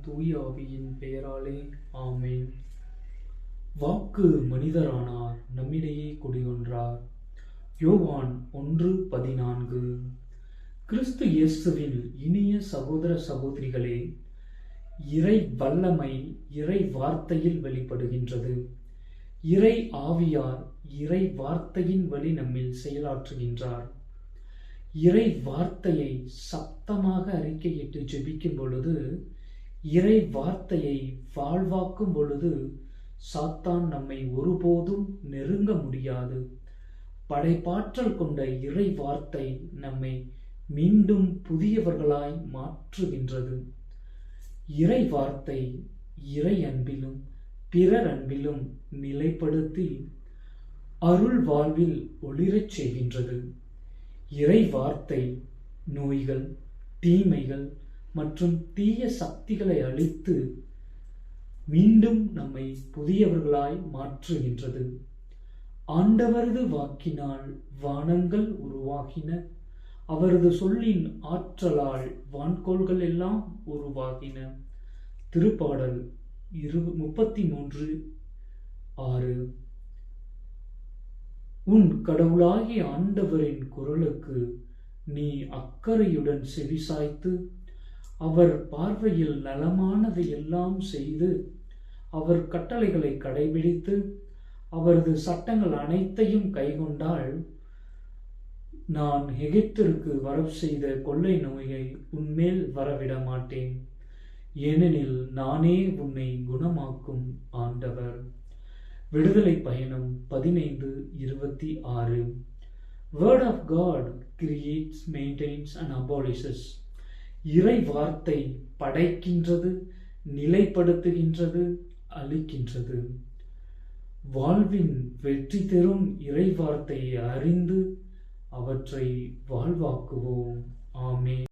தூய ஆவியின் பெயராலே ஆமென். வாக்கு மனிதரானார், நம்மிடையே குடிகொன்றார். யோவான் 1:14. கிறிஸ்து இயேசுவில் இனிய சகோதர சகோதரிகளே, இறை வல்லமை இறை வார்த்தையில் வெளிப்படுகின்றது. இறை ஆவியார் இறை வார்த்தையின் வழி நம்மில் செயலாற்றுகின்றார். இறை வார்த்தையை சத்தமாக அறிக்கையிட்டு ஜெபிக்கும் பொழுது, இறை வார்த்தையை வாழ்வாக்கும் பொழுது சாத்தான் நம்மை ஒருபோதும் நெருங்க முடியாது. படைப்பாற்றல் கொண்ட இறை வார்த்தை நம்மை மீண்டும் புதியவர்களாய் மாற்றுகின்றது. இறை வார்த்தை இறை அன்பிலும் பிறர் அன்பிலும் நிலைப்படுத்தி அருள் வாழ்வில் ஒளிரச் செய்கின்றது. இறை வார்த்தை நோய்கள், தீமைகள் மற்றும் தீய சக்திகளை அழித்து மீண்டும் நம்மை புதியவர்களாய் மாற்றுகின்றது. ஆண்டவரது வாக்கினால் வானங்கள் உருவாகின, அவரது சொல்லின் ஆற்றலால் வான்கோள்கள் எல்லாம் உருவாகின. திருப்பாடல் 33:6. உன் கடவுளாகிய ஆண்டவரின் குரலுக்கு நீ அக்கறையுடன் செவிசாய்த்து, அவர் பார்வையில் நலமானதை எல்லாம் செய்து, அவர் கட்டளைகளை கடைபிடித்து, அவரது சட்டங்கள் அனைத்தையும் கைக்கொண்டால், நான் எகிப்திற்கு வரவு செய்த கொள்ளை நோயை உன்மேல் வரவிட மாட்டேன், ஏனெனில் நானே உன்னை குணமாக்கும் ஆண்டவர். விடுதலை பயணம் 15:26. Word of God creates, maintains and abolishes. இறை வார்த்தை படைக்கின்றது, நிலைப்படுத்துகின்றது, அழிக்கின்றது. வாழ்வின் வெற்றி தரும் இறை வார்த்தையை அறிந்து அவற்றை வாழ்வாக்குவோம். ஆமென்.